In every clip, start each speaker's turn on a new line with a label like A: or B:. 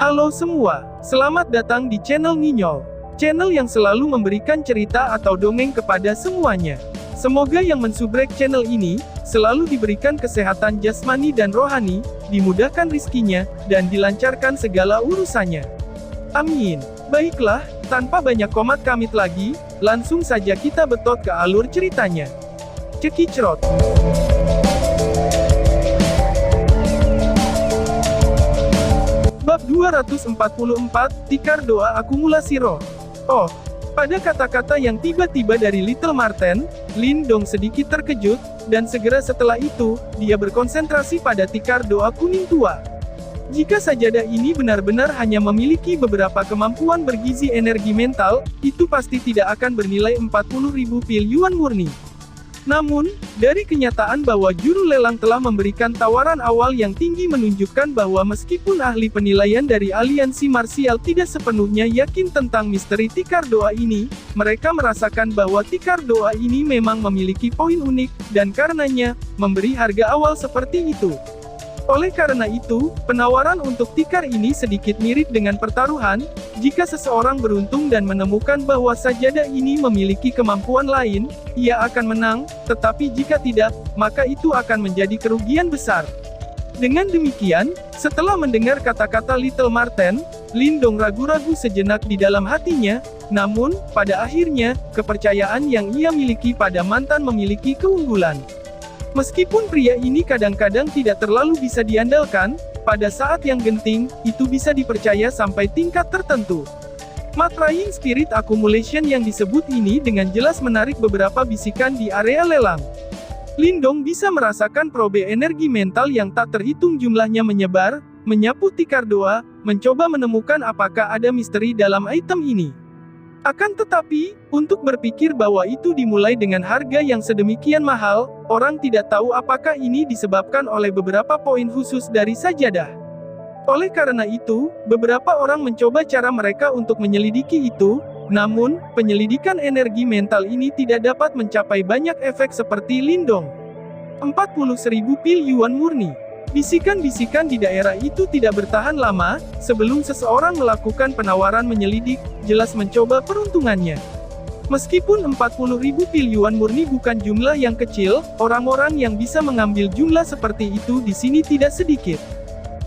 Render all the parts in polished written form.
A: Halo semua, selamat datang di channel Ninyol. Channel yang selalu memberikan cerita atau dongeng kepada semuanya. Semoga yang mensubrek channel ini, selalu diberikan kesehatan jasmani dan rohani, dimudahkan rizkinya, dan dilancarkan segala urusannya. Amin. Baiklah, tanpa banyak komat kamit lagi, langsung saja kita betot ke alur ceritanya. Cekicrot. Bab 244, Tikar Doa Akumulasi Roh. Oh, pada kata-kata yang tiba-tiba dari Little Marten, Lin Dong sedikit terkejut, dan segera setelah itu, dia berkonsentrasi pada tikar doa kuning tua. Jika sajadah ini benar-benar hanya memiliki beberapa kemampuan bergizi energi mental, itu pasti tidak akan bernilai 40.000 pil yuan murni. Namun, dari kenyataan bahwa juru lelang telah memberikan tawaran awal yang tinggi menunjukkan bahwa meskipun ahli penilaian dari aliansi marsial tidak sepenuhnya yakin tentang misteri tikar doa ini, mereka merasakan bahwa tikar doa ini memang memiliki poin unik, dan karenanya, memberi harga awal seperti itu. Oleh karena itu, penawaran untuk tikar ini sedikit mirip dengan pertaruhan. Jika seseorang beruntung dan menemukan bahwa sajadah ini memiliki kemampuan lain, ia akan menang, tetapi jika tidak, maka itu akan menjadi kerugian besar. Dengan demikian, setelah mendengar kata-kata Little Marten, Lin Dong ragu-ragu sejenak di dalam hatinya, namun, pada akhirnya, kepercayaan yang ia miliki pada mantan memiliki keunggulan. Meskipun pria ini kadang-kadang tidak terlalu bisa diandalkan, pada saat yang genting, itu bisa dipercaya sampai tingkat tertentu. Matraying Spirit Accumulation yang disebut ini dengan jelas menarik beberapa bisikan di area lelang. Lin Dong bisa merasakan probe energi mental yang tak terhitung jumlahnya menyebar, menyapu tikar doa, mencoba menemukan apakah ada misteri dalam item ini. Akan tetapi, untuk berpikir bahwa itu dimulai dengan harga yang sedemikian mahal, orang tidak tahu apakah ini disebabkan oleh beberapa poin khusus dari sajadah. Oleh karena itu, beberapa orang mencoba cara mereka untuk menyelidiki itu, namun, penyelidikan energi mental ini tidak dapat mencapai banyak efek seperti Lin Dong. 40.000 pil yuan murni. Bisikan-bisikan di daerah itu tidak bertahan lama, sebelum seseorang melakukan penawaran menyelidik, jelas mencoba peruntungannya. Meskipun 40.000 pil yuan murni bukan jumlah yang kecil, orang-orang yang bisa mengambil jumlah seperti itu di sini tidak sedikit.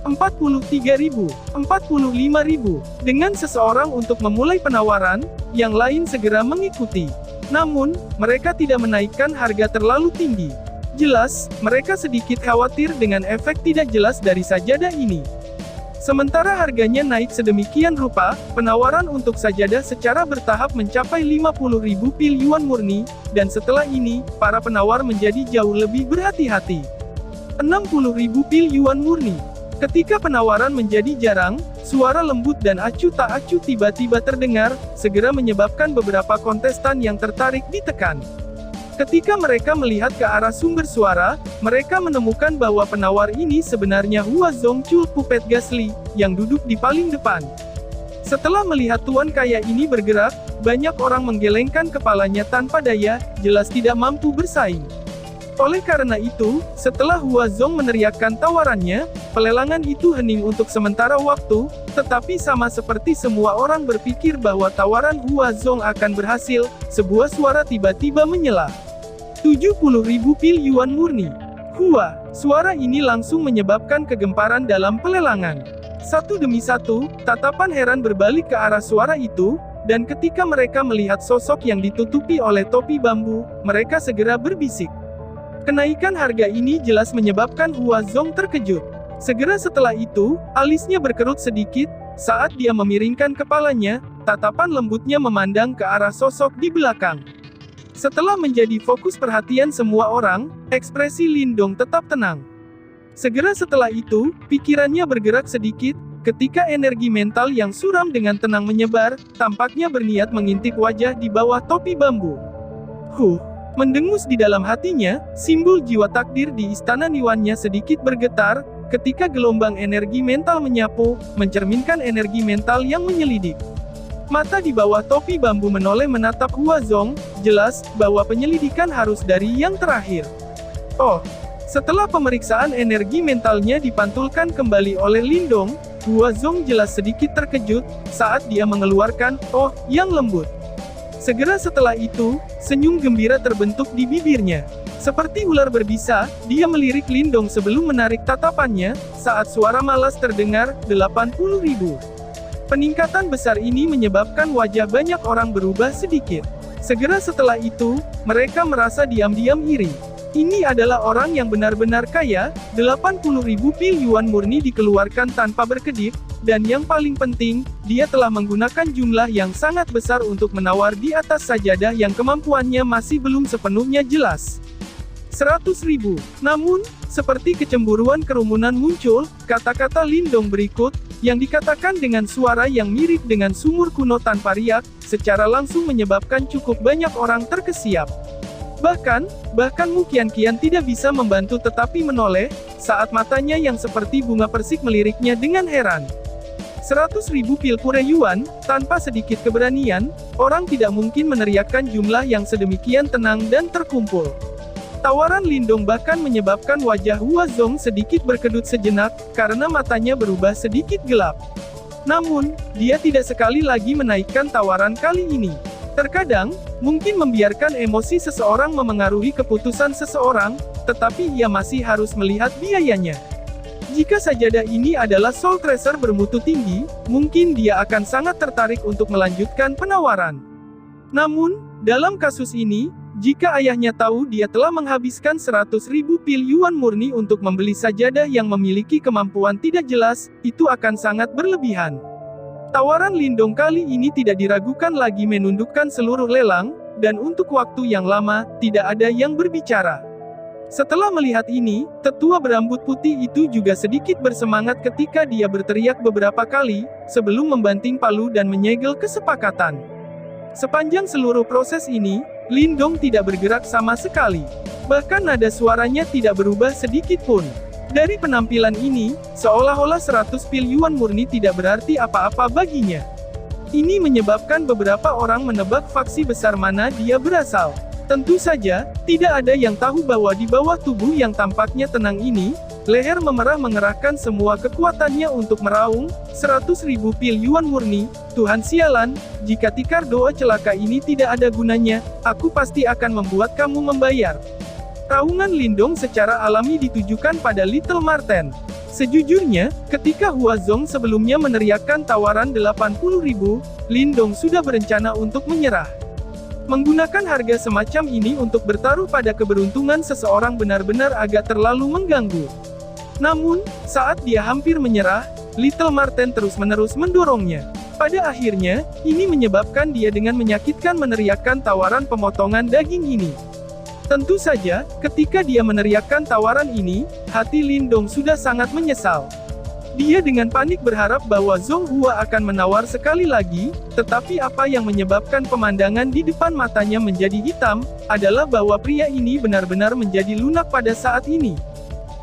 A: 43.000, 45.000, dengan seseorang untuk memulai penawaran, yang lain segera mengikuti. Namun, mereka tidak menaikkan harga terlalu tinggi. Jelas, mereka sedikit khawatir dengan efek tidak jelas dari sajadah ini. Sementara harganya naik sedemikian rupa, penawaran untuk sajadah secara bertahap mencapai 50.000 pil yuan murni, dan setelah ini, para penawar menjadi jauh lebih berhati-hati. 60.000 pil yuan murni. Ketika penawaran menjadi jarang, suara lembut dan acuh tak acuh tiba-tiba terdengar, segera menyebabkan beberapa kontestan yang tertarik ditekan. Ketika mereka melihat ke arah sumber suara, mereka menemukan bahwa penawar ini sebenarnya Hua Zongchul Puppet Gasly, yang duduk di paling depan. Setelah melihat tuan kaya ini bergerak, banyak orang menggelengkan kepalanya tanpa daya, jelas tidak mampu bersaing. Oleh karena itu, setelah Hua Zong meneriakkan tawarannya, pelelangan itu hening untuk sementara waktu, tetapi sama seperti semua orang berpikir bahwa tawaran Hua Zong akan berhasil, sebuah suara tiba-tiba menyela. 70.000 pil yuan murni. Hua, suara ini langsung menyebabkan kegemparan dalam pelelangan. Satu demi satu, tatapan heran berbalik ke arah suara itu, dan ketika mereka melihat sosok yang ditutupi oleh topi bambu, mereka segera berbisik. Kenaikan harga ini jelas menyebabkan Hua Zong terkejut. Segera setelah itu, alisnya berkerut sedikit, saat dia memiringkan kepalanya, tatapan lembutnya memandang ke arah sosok di belakang. Setelah menjadi fokus perhatian semua orang, ekspresi Lin Dong tetap tenang. Segera setelah itu, pikirannya bergerak sedikit, ketika energi mental yang suram dengan tenang menyebar, tampaknya berniat mengintip wajah di bawah topi bambu. Mendengus di dalam hatinya, simbol jiwa takdir di istana Niwannya sedikit bergetar, ketika gelombang energi mental menyapu, mencerminkan energi mental yang menyelidik. Mata di bawah topi bambu menoleh menatap Hua Zong, jelas, bahwa penyelidikan harus dari yang terakhir. Oh, setelah pemeriksaan energi mentalnya dipantulkan kembali oleh Lin Dong, Hua Zong jelas sedikit terkejut saat dia mengeluarkan "oh" yang lembut. Segera setelah itu, senyum gembira terbentuk di bibirnya. Seperti ular berbisa, dia melirik Lindong sebelum menarik tatapannya, saat suara malas terdengar, 80.000. Peningkatan besar ini menyebabkan wajah banyak orang berubah sedikit. Segera setelah itu, mereka merasa diam-diam iri. Ini adalah orang yang benar-benar kaya, 80.000 pil yuan murni dikeluarkan tanpa berkedip, dan yang paling penting, dia telah menggunakan jumlah yang sangat besar untuk menawar di atas sajadah yang kemampuannya masih belum sepenuhnya jelas. 100.000. Namun, seperti kecemburuan kerumunan muncul, kata-kata Lindong berikut, yang dikatakan dengan suara yang mirip dengan sumur kuno tanpa riak, secara langsung menyebabkan cukup banyak orang terkesiap. Bahkan Mu Qianqian tidak bisa membantu tetapi menoleh, saat matanya yang seperti bunga persik meliriknya dengan heran. 100.000 pil pure yuan, tanpa sedikit keberanian, orang tidak mungkin meneriakkan jumlah yang sedemikian tenang dan terkumpul. Tawaran Lindong bahkan menyebabkan wajah Hua Zong sedikit berkedut sejenak, karena matanya berubah sedikit gelap. Namun, dia tidak sekali lagi menaikkan tawaran kali ini. Terkadang, mungkin membiarkan emosi seseorang memengaruhi keputusan seseorang, tetapi ia masih harus melihat biayanya. Jika sajadah ini adalah Soul Tracer bermutu tinggi, mungkin dia akan sangat tertarik untuk melanjutkan penawaran. Namun, dalam kasus ini, jika ayahnya tahu dia telah menghabiskan 100.000 pil yuan murni untuk membeli sajadah yang memiliki kemampuan tidak jelas, itu akan sangat berlebihan. Tawaran Lindong kali ini tidak diragukan lagi menundukkan seluruh lelang, dan untuk waktu yang lama, tidak ada yang berbicara. Setelah melihat ini, tetua berambut putih itu juga sedikit bersemangat ketika dia berteriak beberapa kali, sebelum membanting palu dan menyegel kesepakatan. Sepanjang seluruh proses ini, Lindong tidak bergerak sama sekali. Bahkan nada suaranya tidak berubah sedikit pun. Dari penampilan ini, seolah-olah 100 pil yuan murni tidak berarti apa-apa baginya. Ini menyebabkan beberapa orang menebak faksi besar mana dia berasal. Tentu saja, tidak ada yang tahu bahwa di bawah tubuh yang tampaknya tenang ini, leher memerah mengerahkan semua kekuatannya untuk meraung, 100.000 pil yuan murni. Tuhan sialan, jika tikar doa celaka ini tidak ada gunanya, aku pasti akan membuat kamu membayar. Raungan Lindong secara alami ditujukan pada Little Marten. Sejujurnya, ketika Hua Zong sebelumnya meneriakkan tawaran 80.000, Lindong sudah berencana untuk menyerah. Menggunakan harga semacam ini untuk bertaruh pada keberuntungan seseorang benar-benar agak terlalu mengganggu. Namun, saat dia hampir menyerah, Little Marten terus-menerus mendorongnya. Pada akhirnya, ini menyebabkan dia dengan menyakitkan meneriakkan tawaran pemotongan daging ini. Tentu saja, ketika dia meneriakkan tawaran ini, hati Lindong sudah sangat menyesal. Dia dengan panik berharap bahwa Zong Hua akan menawar sekali lagi, tetapi apa yang menyebabkan pemandangan di depan matanya menjadi hitam, adalah bahwa pria ini benar-benar menjadi lunak pada saat ini.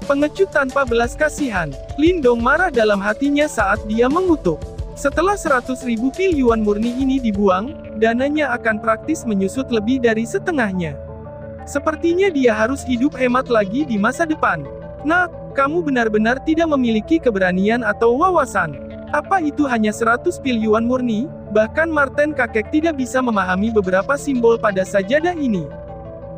A: Pengecut tanpa belas kasihan, Lindong marah dalam hatinya saat dia mengutuk. Setelah 100.000 pil yuan murni ini dibuang, dananya akan praktis menyusut lebih dari setengahnya. Sepertinya dia harus hidup hemat lagi di masa depan. Nak, kamu benar-benar tidak memiliki keberanian atau wawasan. Apa itu hanya 100 pil yuan murni? Bahkan Marten kakek tidak bisa memahami beberapa simbol pada sajadah ini.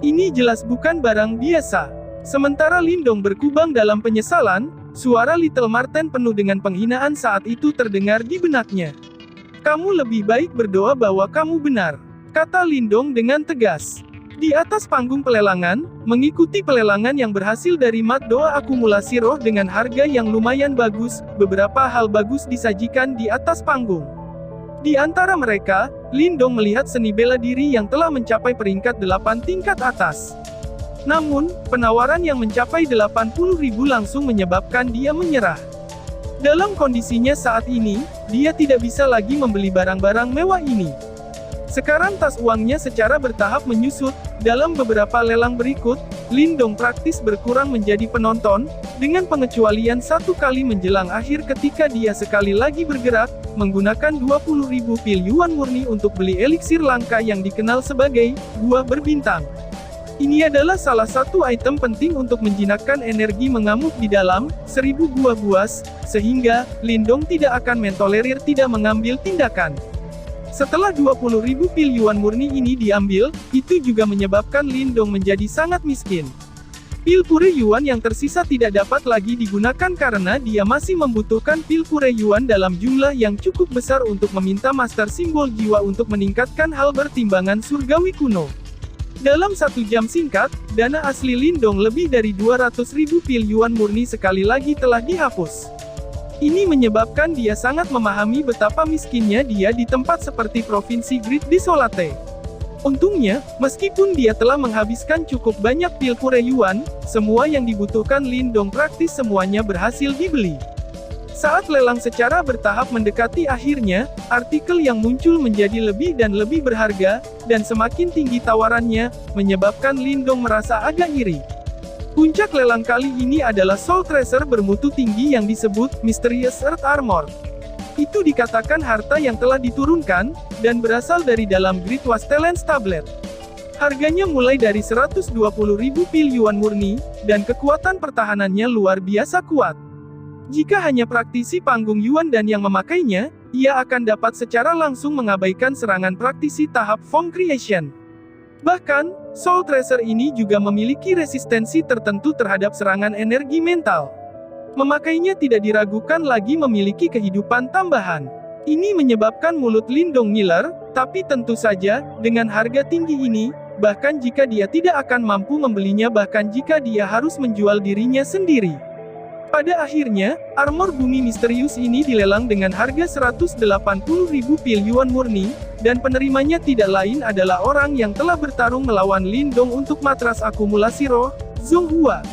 A: Ini jelas bukan barang biasa. Sementara Lindong berkubang dalam penyesalan, suara Little Marten penuh dengan penghinaan saat itu terdengar di benaknya. Kamu lebih baik berdoa bahwa kamu benar, kata Lindong dengan tegas. Di atas panggung pelelangan, mengikuti pelelangan yang berhasil dari mat doa akumulasi roh dengan harga yang lumayan bagus, beberapa hal bagus disajikan di atas panggung. Di antara mereka, Lindong melihat seni bela diri yang telah mencapai peringkat 8 tingkat atas. Namun, penawaran yang mencapai 80.000 langsung menyebabkan dia menyerah. Dalam kondisinya saat ini, dia tidak bisa lagi membeli barang-barang mewah ini. Sekarang tas uangnya secara bertahap menyusut. Dalam beberapa lelang berikut, Lindong praktis berkurang menjadi penonton, dengan pengecualian satu kali menjelang akhir ketika dia sekali lagi bergerak, menggunakan 20.000 pil yuan murni untuk beli eliksir langka yang dikenal sebagai buah berbintang. Ini adalah salah satu item penting untuk menjinakkan energi mengamuk di dalam 1000 buah buas, sehingga Lindong tidak akan mentolerir tidak mengambil tindakan. Setelah 20.000 pil yuan murni ini diambil, itu juga menyebabkan Lindong menjadi sangat miskin. Pil pure yuan yang tersisa tidak dapat lagi digunakan karena dia masih membutuhkan pil pure yuan dalam jumlah yang cukup besar untuk meminta master simbol jiwa untuk meningkatkan hal bertimbangan surgawi kuno. Dalam 1 jam singkat, dana asli Lindong lebih dari 200.000 pil yuan murni sekali lagi telah dihapus. Ini menyebabkan dia sangat memahami betapa miskinnya dia di tempat seperti Provinsi Great Desolate. Untungnya, meskipun dia telah menghabiskan cukup banyak pil pure yuan, semua yang dibutuhkan Lindong praktis semuanya berhasil dibeli. Saat lelang secara bertahap mendekati akhirnya, artikel yang muncul menjadi lebih dan lebih berharga, dan semakin tinggi tawarannya, menyebabkan Lindong merasa agak iri. Puncak lelang kali ini adalah Soul Treasure bermutu tinggi yang disebut Mysterious Earth Armor. Itu dikatakan harta yang telah diturunkan, dan berasal dari dalam Great Wasteland's Tablet. Harganya mulai dari 120.000 pil yuan murni, dan kekuatan pertahanannya luar biasa kuat. Jika hanya praktisi panggung yuan dan yang memakainya, ia akan dapat secara langsung mengabaikan serangan praktisi tahap Form Creation. Bahkan, Soul Tracer ini juga memiliki resistensi tertentu terhadap serangan energi mental. Memakainya tidak diragukan lagi memiliki kehidupan tambahan. Ini menyebabkan mulut Lindong ngiler, tapi tentu saja, dengan harga tinggi ini, bahkan jika dia tidak akan mampu membelinya bahkan jika dia harus menjual dirinya sendiri. Pada akhirnya, armor bumi misterius ini dilelang dengan harga 180.000 pil yuan murni, dan penerimanya tidak lain adalah orang yang telah bertarung melawan Lindong untuk matras akumulasi roh, Zonghua.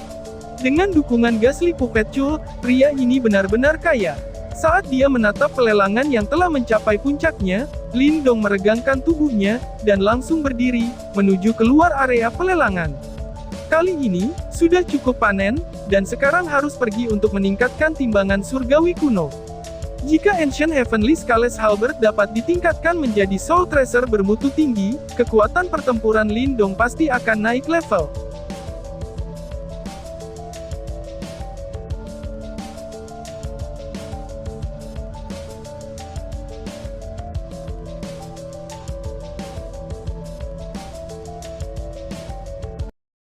A: Dengan dukungan Ghastly Puppet Cult, pria ini benar-benar kaya. Saat dia menatap pelelangan yang telah mencapai puncaknya, Lindong meregangkan tubuhnya, dan langsung berdiri, menuju keluar area pelelangan. Kali ini, sudah cukup panen, dan sekarang harus pergi untuk meningkatkan timbangan surgawi kuno. Jika Ancient Heavenly Scales Halberd dapat ditingkatkan menjadi Soul Tracer bermutu tinggi, kekuatan pertempuran Lindong pasti akan naik level.